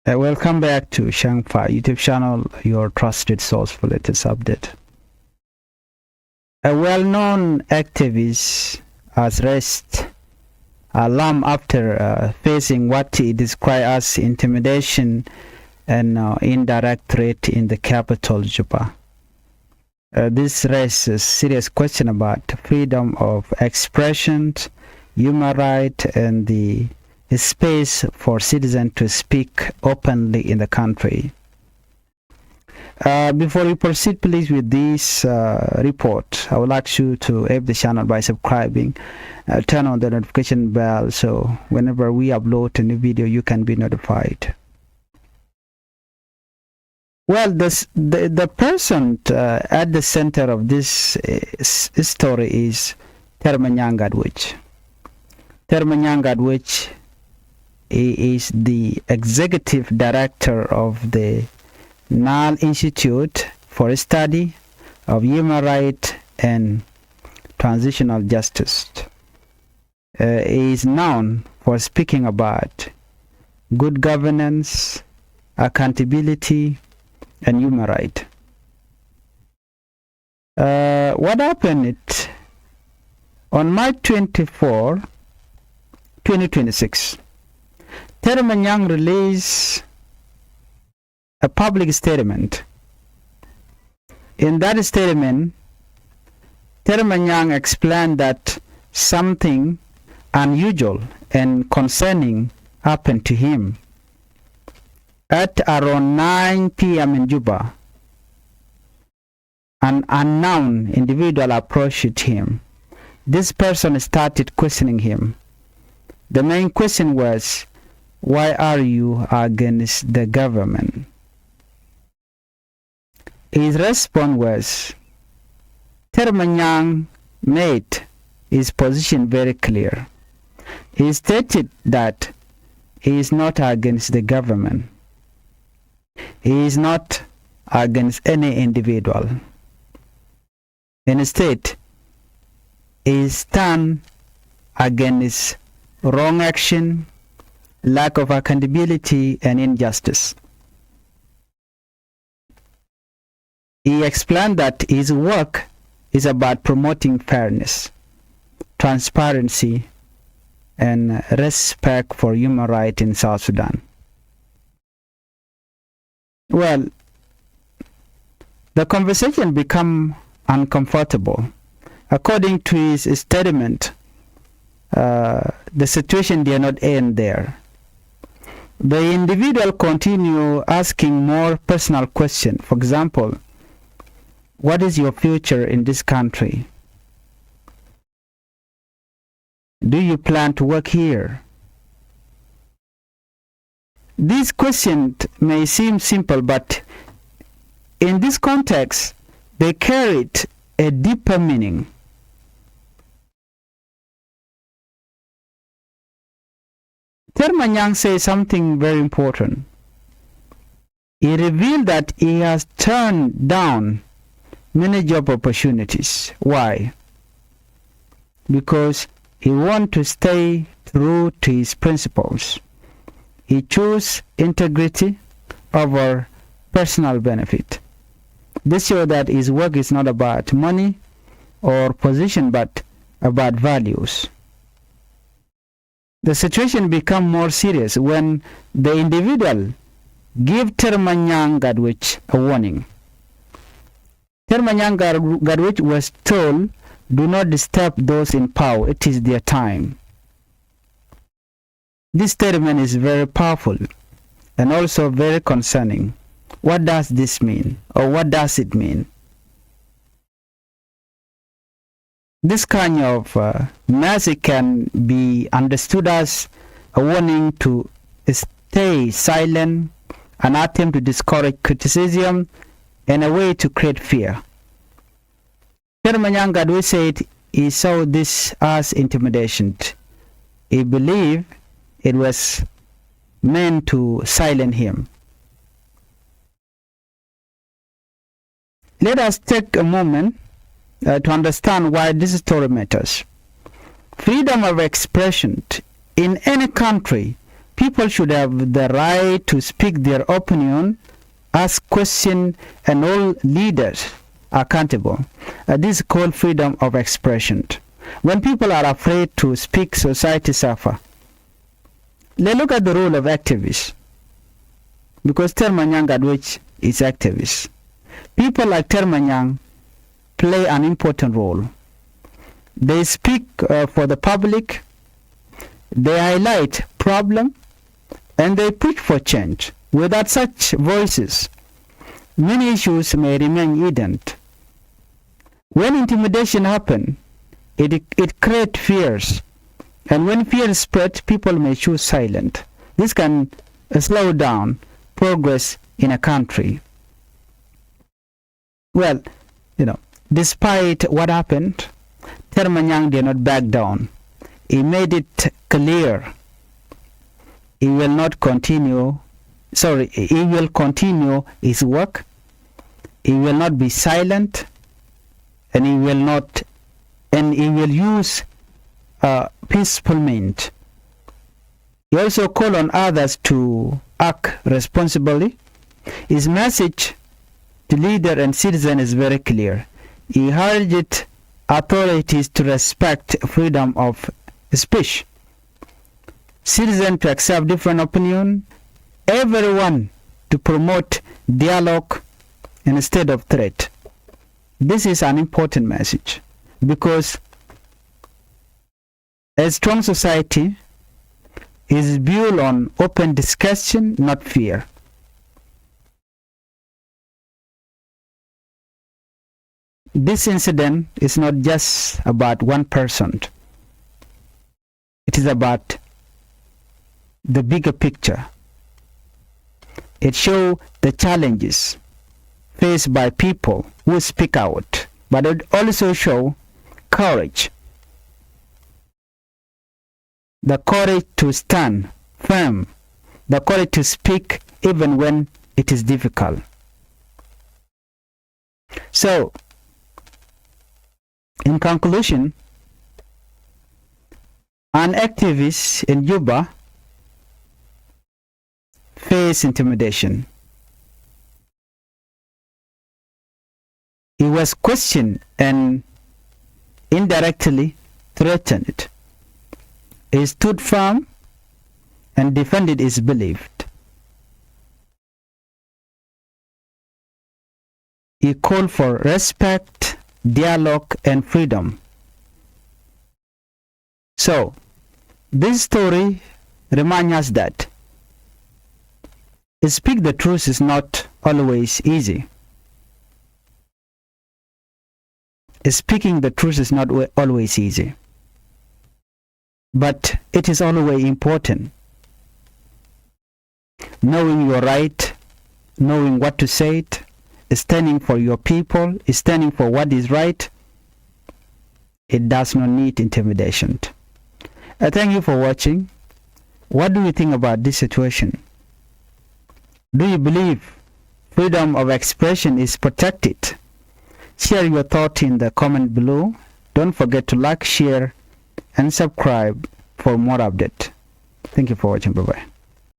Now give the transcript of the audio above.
Welcome back to Changfied YouTube channel, your trusted source for latest update. A well-known activist has raised alarm after facing what he described as intimidation and indirect threat in the capital, Juba. This raises serious question about freedom of expression, human rights, and the space for citizens to speak openly in the country. Before we proceed, please, with this report, I would like you to help the channel by subscribing, turn on the notification bell so whenever we upload a new video, you can be notified. Well, the person at the center of this story is Termanyangadwich. Termanyangadwich is the executive director of the Nile Institute for Study of Human Rights and Transitional Justice. He is known for speaking about good governance, accountability, and human rights. What happened on March 24, 2026? Termanyang released a public statement. In that statement, Termanyang explained that something unusual and concerning happened to him. At around 9 p.m. in Juba, an unknown individual approached him. This person started questioning him. The main question was, why are you against the government? His response was, Termanyang made his position very clear. He stated that he is not against the government. He is not against any individual. Instead, he stands against wrong action, lack of accountability, and injustice. He explained that his work is about promoting fairness, transparency, and respect for human rights in South Sudan. Well, the conversation became uncomfortable. According to his statement, the situation did not end there. The individual continued asking more personal questions. For example, what is your future in this country? Do you plan to work here? These questions may seem simple, but in this context, they carried a deeper meaning. Termanyang says something very important. He revealed that he has turned down many job opportunities. Why? Because he wants to stay true to his principles. He chose integrity over personal benefit. This shows that his work is not about money or position, but about values. The situation became more serious when the individual gave Termanyangadwich a warning. Termanyangadwich was told, do not disturb those in power, it is their time. This statement is very powerful and also very concerning. What does this mean, or what does it mean? This kind of message can be understood as a warning to stay silent, an attempt to discourage criticism, and a way to create fear. Termanyang said he saw this as intimidation. He believed it was meant to silence him. Let us take a moment to understand why this story matters. Freedom of expression in any country, People should have the right to speak their opinion, ask questions, and hold leaders accountable. This is called freedom of expression. When people are afraid to speak, society suffers. Let's look at the role of activists, because Termanyang Gadwich is activist. People like Termanyang play an important role. They speak for the public, they highlight problem, and they push for change. Without such voices, many issues may remain hidden. When intimidation happens, it creates fears. And when fear spreads, people may choose silence. This can slow down progress in a country. Well, despite what happened, Termanyang did not back down. He made it clear he will continue his work. He will not be silent, and he will use peaceful means. He also called on others to act responsibly. His message to leader and citizen is very clear. He urged authorities to respect freedom of speech, citizens to accept different opinion, everyone to promote dialogue instead of threat. This is an important message, because a strong society is built on open discussion, not fear. This incident is not just about one person. It is about the bigger picture. It shows the challenges faced by people who speak out, but it also shows courage. The courage to stand firm, the courage to speak even when it is difficult. So, in conclusion, an activist in Juba faced intimidation. He was questioned and indirectly threatened. He stood firm and defended his belief. He called for respect, dialogue, and freedom. So, this story reminds us that speak the truth is not always easy. Speaking the truth is not always easy, but it is always important. Knowing your right, knowing what to say, standing for your people, standing for what is right, it does not need intimidation. Thank you for watching. What do you think about this situation? Do you believe freedom of expression is protected? Share your thought in the comment below. Don't forget to like, share, and subscribe for more updates. Thank you for watching. Bye-bye.